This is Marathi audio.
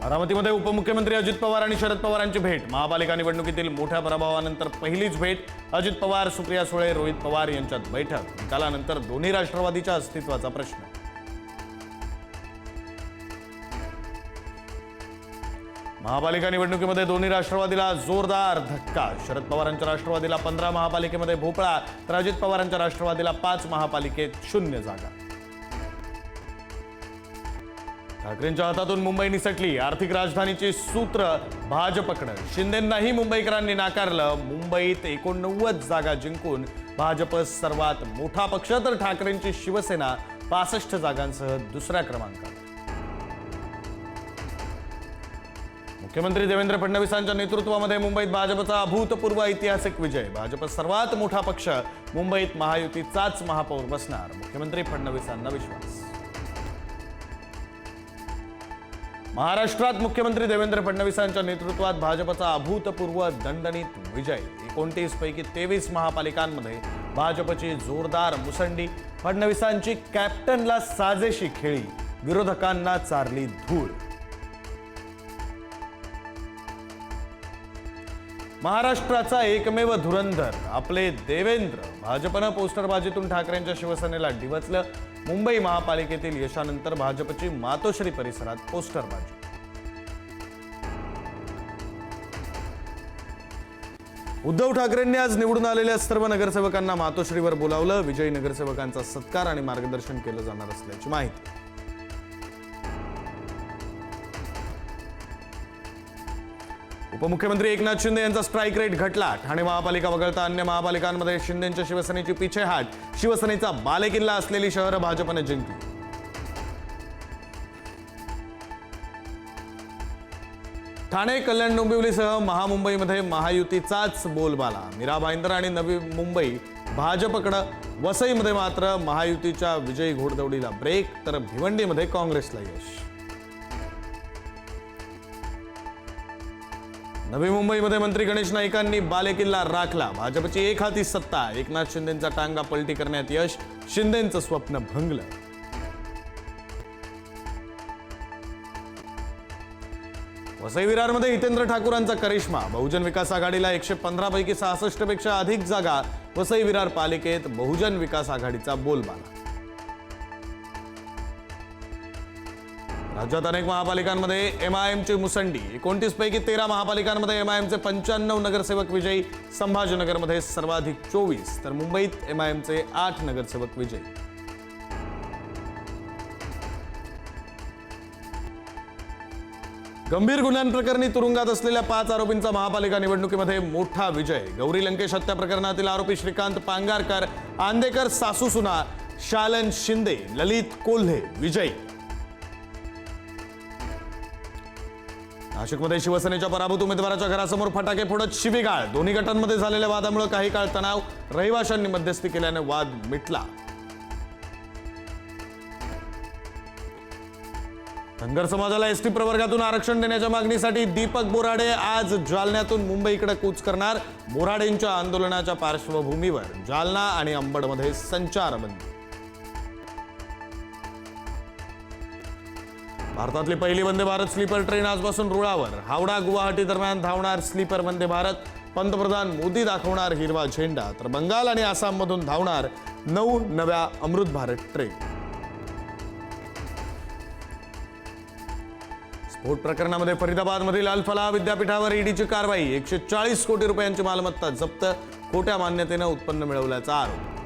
बारामतीमध्ये उपमुख्यमंत्री अजित पवार आणि शरद पवारांची भेट। महापालिका निवडणुकीतील मोठ्या पराभवानंतर पहिलीच भेट। अजित पवार, सुप्रिया सुळे, रोहित पवार यांच्यात बैठक। निकालानंतर दोन्ही राष्ट्रवादीच्या अस्तित्वाचा प्रश्न। महापालिका निवडणुकीमध्ये दोन्ही राष्ट्रवादीला जोरदार धक्का। शरद पवारांच्या राष्ट्रवादीला 15 महापालिकेमध्ये भोपळा, तर अजित पवारांच्या राष्ट्रवादीला 5 महापालिकेत 0 जागा। ठाकरेंच्या हातातून मुंबई निसटली। आर्थिक राजधानीची सूत्र भाजपकडे। शिंदेंनाही मुंबईकरांनी नाकारलं। मुंबईत 89 जागा जिंकून भाजप सर्वात मोठा पक्ष, तर ठाकरेंची शिवसेना 65 जागांसह दुसऱ्या क्रमांकावर। मुख्यमंत्री देवेंद्र फडणवीसांच्या नेतृत्वामध्ये मुंबईत भाजपचा अभूतपूर्व ऐतिहासिक विजय। भाजप सर्वात मोठा पक्ष। मुंबईत महायुतीचाच महापौर बसणार, मुख्यमंत्री फडणवीसांना विश्वास। महाराष्ट्रात मुख्यमंत्री देवेंद्र फडणवीसांच्या नेतृत्वात भाजपचा अभूतपूर्व दणदणीत विजय। 29 पैकी 23 महापालिकांमध्ये भाजपची जोरदार मुसंडी। फडणवीसांची कॅप्टनला साजेशी खेळी, विरोधकांना चारली धूळ। महाराष्ट्राचा एकमेव धुरंधर आपले देवेंद्र। भाजपनं पोस्टरबाजीतून ठाकरेंच्या शिवसेनेला डिवचलं। मुंबई महापालिकेतील यशानंतर भाजपची मातोश्री परिसरात पोस्टरबाजी। उद्धव ठाकरेंनी आज निवडून आलेल्या सर्व नगरसेवकांना मातोश्रीवर बोलावलं। विजयी नगरसेवकांचा सत्कार आणि मार्गदर्शन केलं जाणार असल्याची माहिती। उपमुख्यमंत्री एकनाथ शिंदे यांचा स्ट्राईक रेट घटला। ठाणे महापालिका वगळता अन्य महापालिकांमध्ये शिंदेंच्या शिवसेनेची पिछेहाट। शिवसेनेचा बालेकिल्ला असलेली शहरं भाजपने जिंकली। ठाणे, कल्याण, डोंबिवलीसह महामुंबईमध्ये महायुतीचाच बोलबाला। मीरा भाईंदर आणि नवी मुंबई भाजपकडे। वसईमध्ये मात्र महायुतीच्या विजयी घोडदौडीला ब्रेक, तर भिवंडीमध्ये काँग्रेसला यश। नवी मुंबईमध्ये मंत्री गणेश नाईकांनी बालेकिल्ला राखला। भाजपची एक हाती सत्ता। एकनाथ शिंदेंचा टांगा पलटी करण्यात यश। शिंदेंचं स्वप्न भंगलं। वसई विरारमध्ये हितेंद्र ठाकूरांचा करिश्मा। बहुजन विकास आघाडीला 115 पैकी 66 पेक्षा अधिक जागा। वसई विरार पालिकेत बहुजन विकास आघाडीचा बोलबाला। राज्यात अनेक महापालिकांमध्ये एमआयएमची मुसंडी। 29 पैकी 13 महापालिकांमध्ये एमआयएमचे 95 नगरसेवक विजयी। संभाजीनगरमध्ये सर्वाधिक 24, तर मुंबईत एमआयएमचे 8 नगरसेवक विजयी। गंभीर गुन्ह्यांप्रकरणी तुरुंगात असलेल्या 5 आरोपींचा महापालिका निवडणुकीमध्ये मोठा विजय। गौरी लंकेश हत्या प्रकरणातील आरोपी श्रीकांत पांगारकर, आंदेकर सासू सुना, शालन शिंदे, ललित कोल्हे विजयी। नाशिकमध्ये शिवसेनेच्या पराभूत उमेदवाराच्या घरासमोर फटाके फोडत शिवीगाळ। दोन्ही गटांमध्ये झालेल्या वादामुळे काही काळ तणाव। रहिवाशांनी मध्यस्थी केल्याने वाद मिटला। धनगर समाजाला एसटी प्रवर्गातून आरक्षण देण्याच्या मागणीसाठी दीपक बोराडे आज जालन्यातून मुंबईकडे कूच करणार। बोराडेंच्या आंदोलनाच्या पार्श्वभूमीवर जालना आणि अंबडमध्ये संचारबंदी। भारतातली पहिली वंदे भारत स्लीपर ट्रेन आजपासून रुळावर। हावडा गुवाहाटी दरम्यान धावणार स्लीपर वंदे भारत। पंतप्रधान मोदी दाखवणार हिरवा झेंडा, तर बंगाल आणि आसाममधून धावणार 9 नव्या अमृत भारत ट्रेन। स्फोट प्रकरणामध्ये फरीदाबादमधील अल-फलाह विद्यापीठावर ईडीची कारवाई। 140 कोटी रुपयांची मालमत्ता जप्त। खोट्या मान्यतेने उत्पन्न मिळवल्याचा आरोप।